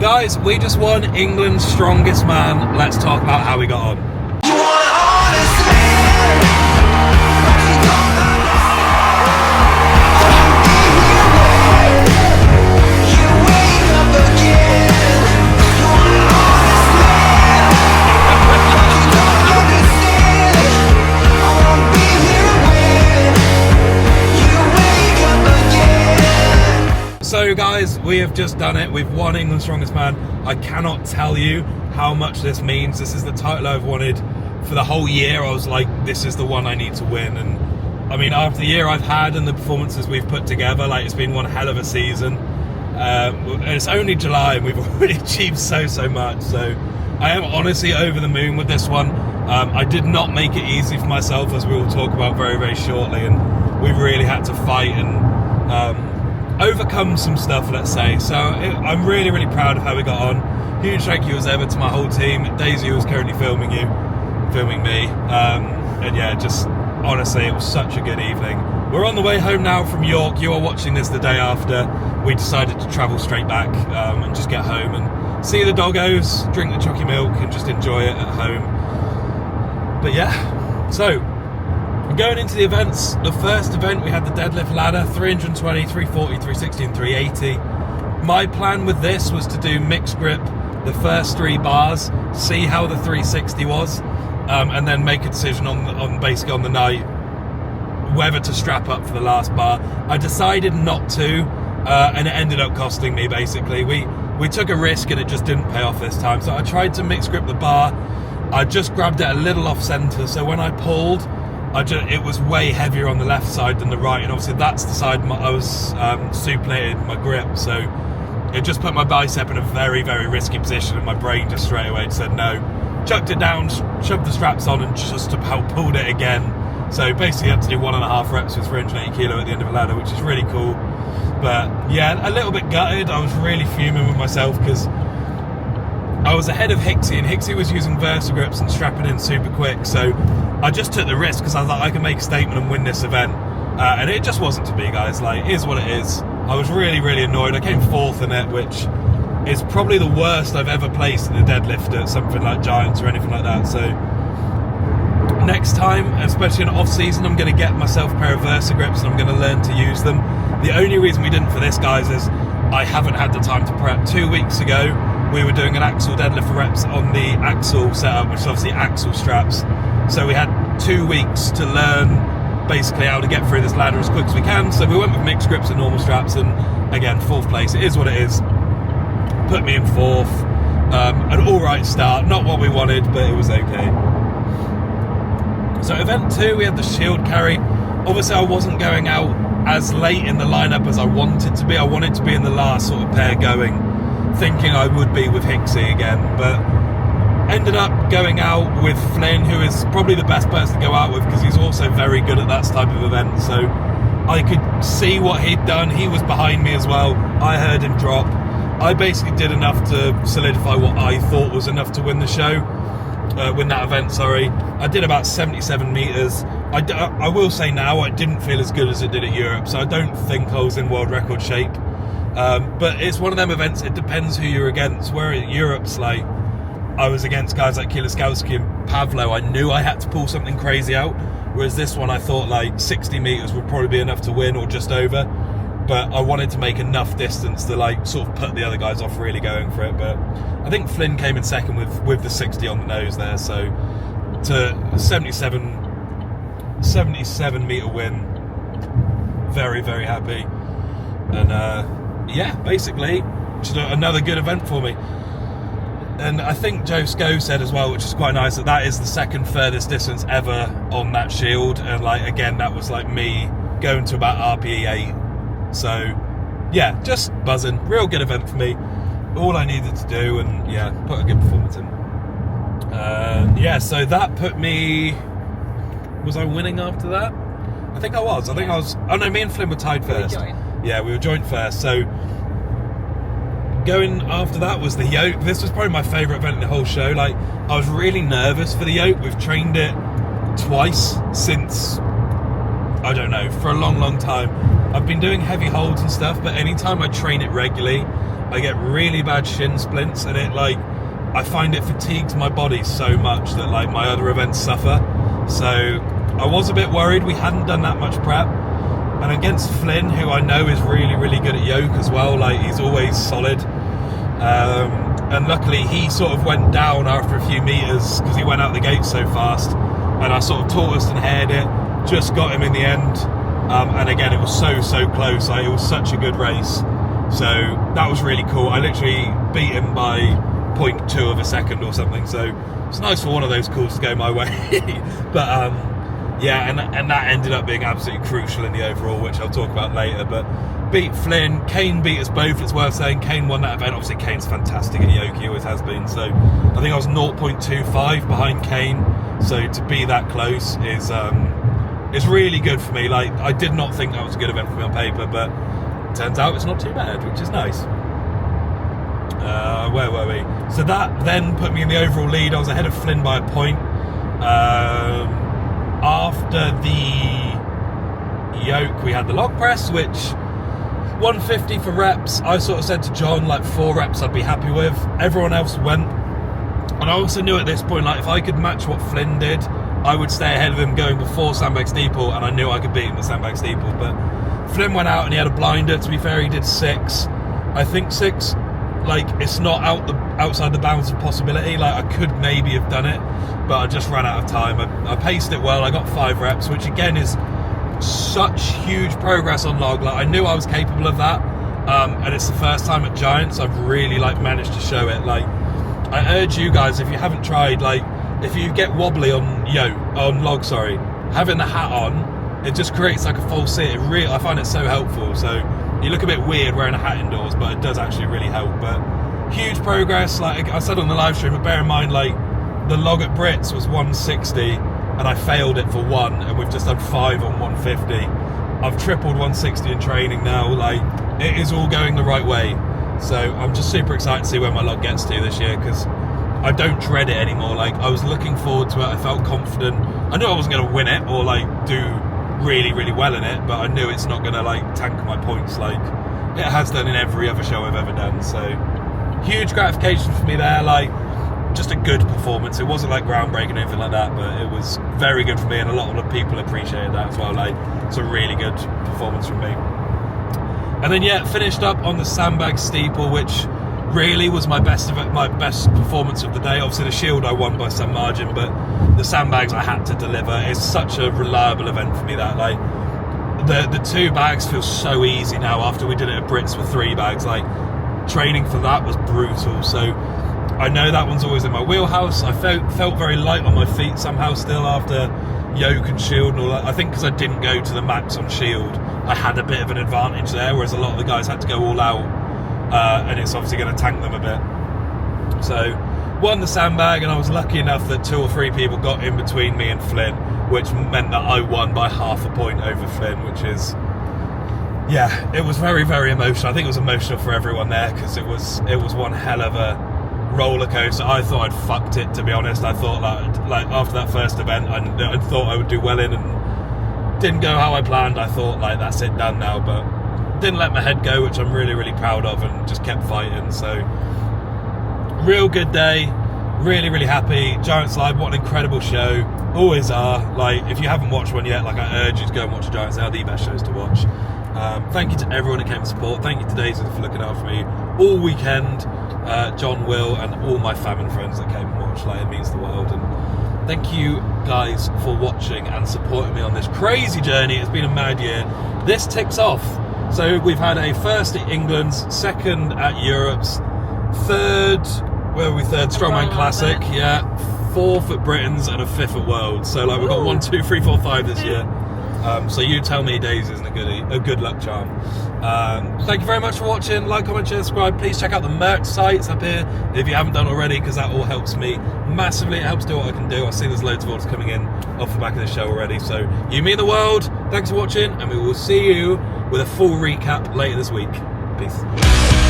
Guys, we just won England's strongest man. Let's talk about how we got on. So guys, we have just done it. We've won England's strongest man. I cannot tell you how much this means. This is the title I've wanted for the whole year. I was like, this is the one I need to win. And I mean, after the year I've had and the performances we've put together, like, it's been one hell of a season. And it's only July and we've already achieved so much. So I am honestly over the moon with this one. I did not make it easy for myself, as we will talk about very shortly. And we really had to fight and overcome some stuff, let's say. So I'm really proud of how we got on. Huge thank you as ever to my whole team. Daisy, who is currently filming me, and yeah, just honestly, it was such a good evening. We're on the way home now from York. You are watching this the day after. We decided to travel straight back and just get home and see the doggos, drink the chocolate milk, and just enjoy it at home. But yeah, so going into the events, the first event we had the deadlift ladder, 320, 340, 360 and 380. My plan with this was to do mixed grip the first 3 bars, see how the 360 was, and then make a decision on basically on the night whether to strap up for the last bar. I decided not to, and it ended up costing me basically. We took a risk and it just didn't pay off this time. So I tried to mix grip the bar. I just grabbed it a little off center, so when I pulled, it was way heavier on the left side than the right, and obviously that's the side I was supinated my grip, so it just put my bicep in a very risky position, and my brain just straight away said no. Chucked it down, shoved the straps on, and just about pulled it again. So basically I had to do 1.5 reps with 380 kilo at the end of a ladder, which is really cool. But yeah, a little bit gutted. I was really fuming with myself because I was ahead of Hicksy, and Hicksy was using Versa grips and strapping in super quick, so I just took the risk because I thought I could make a statement and win this event, and it just wasn't to be, guys. Like, it is what it is. I was really annoyed. I came 4th in it, which is probably the worst I've ever placed in a deadlift at something like Giants or anything like that. So next time, especially in off season, I'm going to get myself a pair of Versa grips and I'm going to learn to use them. The only reason we didn't for this, guys, is I haven't had the time to prep. 2 weeks ago we were doing an axle deadlift for reps on the axle setup, which is obviously axle straps. So we had 2 weeks to learn basically how to get through this ladder as quick as we can. So we went with mixed grips and normal straps, and again, 4th place. It is what it is. Put me in 4th. An alright start, not what we wanted, but it was okay. So event 2, we had the shield carry. Obviously I wasn't going out as late in the lineup as I wanted to be. I wanted to be in the last sort of pair going, thinking I would be with Hicksy again, but ended up going out with Flynn, who is probably the best person to go out with because he's also very good at that type of event. So I could see what he'd done. He was behind me as well. I heard him drop. I basically did enough to solidify what I thought was enough to win the show, win that event, sorry. I did about 77 meters. I will say now, I didn't feel as good as it did at Europe, so I don't think I was in world record shape. But it's one of them events, it depends who you're against. Where at Europe's, like, I was against guys like Kieliszkowski and Pavlo. I knew I had to pull something crazy out, whereas this one I thought like 60 meters would probably be enough to win, or just over. But I wanted to make enough distance to like sort of put the other guys off really going for it. But I think Flynn came in second with the 60 on the nose there, so to 77 meter win, very happy. And yeah, basically just another good event for me. And I think Joe Sco said as well, which is quite nice, that is the second furthest distance ever on that shield. And like, again, that was like me going to about RPE 8. So yeah, just buzzing. Real good event for me. All I needed to do, and yeah, put a good performance in. Yeah, so that put me... Was I winning after that? I think I was. Oh no, me and Flynn were tied first. Yeah, we were joint first. So going after that was the yoke. This was probably my favourite event in the whole show. Like, I was really nervous for the yoke. We've trained it twice since, I don't know, for a long time. I've been doing heavy holds and stuff, but anytime I train it regularly, I get really bad shin splints, and I find it fatigues my body so much that like my other events suffer. So I was a bit worried. We hadn't done that much prep, and against Flynn, who I know is really, really good at yoke as well, like he's always solid. And luckily he sort of went down after a few meters because he went out the gate so fast, and I sort of tortoised and haired it, just got him in the end. And again, it was so close. Like, it was such a good race. So that was really cool. I literally beat him by 0.2 of a second or something. So it's nice for one of those calls to go my way. But yeah, and that ended up being absolutely crucial in the overall, which I'll talk about later. But beat Flynn. Kane beat us both, it's worth saying. Kane won that event. Obviously Kane's fantastic at yoke, he always has been. So I think I was 0.25 behind Kane. So to be that close is really good for me. Like, I did not think that was a good event for me on paper, but turns out it's not too bad, which is nice. Where were we? So that then put me in the overall lead. I was ahead of Flynn by a point. After the yoke, we had the log press, which 150 for reps. I sort of said to John, like 4 reps I'd be happy with. Everyone else went. And I also knew at this point, like, if I could match what Flynn did, I would stay ahead of him going before sandbag steeple, and I knew I could beat him at sandbag steeple. But Flynn went out and he had a blinder. To be fair, he did 6. I think 6, like, it's not outside the bounds of possibility. Like, I could maybe have done it, but I just ran out of time. I paced it well. I got 5 reps, which again is such huge progress on log. Like, I knew I was capable of that, and it's the first time at Giants I've really like managed to show it. Like, I urge you guys, if you haven't tried, like, if you get wobbly on log, having the hat on, it just creates like a false sit. I find it so helpful. So you look a bit weird wearing a hat indoors, but it does actually really help. But huge progress. Like I said on the live stream, but bear in mind, like, the log at Brits was 160 and I failed it for 1, and we've just done 5 on 150. I've tripled 160 in training now. Like, it is all going the right way. So I'm just super excited to see where my log gets to this year, because I don't dread it anymore. Like, I was looking forward to it. I felt confident. I knew I wasn't going to win it or like do really, really well in it, but I knew it's not going to like tank my points like it has done in every other show I've ever done. So huge gratification for me there. Like, just a good performance. It wasn't like groundbreaking or anything like that, but it was very good for me, and a lot of people appreciated that as well. Like, it's a really good performance from me. And then yeah, finished up on the sandbag steeple, which really was my best performance of the day. Obviously the shield I won by some margin, but the sandbags I had to deliver. It's such a reliable event for me, that like the 2 bags feel so easy now after we did it at Brits with 3 bags. Like, training for that was brutal. So I know that one's always in my wheelhouse. I felt very light on my feet somehow still after yoke and shield and all that. I think because I didn't go to the max on shield, I had a bit of an advantage there, whereas a lot of the guys had to go all out, and it's obviously going to tank them a bit. So won the sandbag, and I was lucky enough that 2 or 3 people got in between me and Flynn, which meant that I won by half a point over Flynn, which is, yeah, it was very, very emotional. I think it was emotional for everyone there, because it was one hell of a roller coaster. I thought I'd fucked it, to be honest. I thought like after that first event, I thought I would do well in, and didn't go how I planned. I thought, like, that's it, done now, but didn't let my head go, which I'm really, really proud of, and just kept fighting. So real good day, really, really happy. Giants Live, what an incredible show. Always are. Like, if you haven't watched one yet, like, I urge you to go and watch Giants. They are the best shows to watch. Thank you to everyone who came to support. Thank you to Daisy for looking out for me all weekend. John, Will, and all my family and friends that came and watched. Like, it means the world. And thank you guys for watching and supporting me on this crazy journey. It's been a mad year. This ticks off. So we've had a 1st at England's, 2nd at Europe's, 3rd, where were we? 3rd Strongman Classic, yeah, 4th at Britain's, and a 5th at Worlds. So like, we've got 1, 2, 3, 4, 5 this year. So you tell me Daisy isn't a good luck charm. Thank you very much for watching. Like, comment, share, subscribe. Please check out the merch sites up here if you haven't done already, because that all helps me massively. It helps do what I can do. I see there's loads of orders coming in off the back of this show already. So you mean the world. Thanks for watching, and we will see you with a full recap later this week. Peace.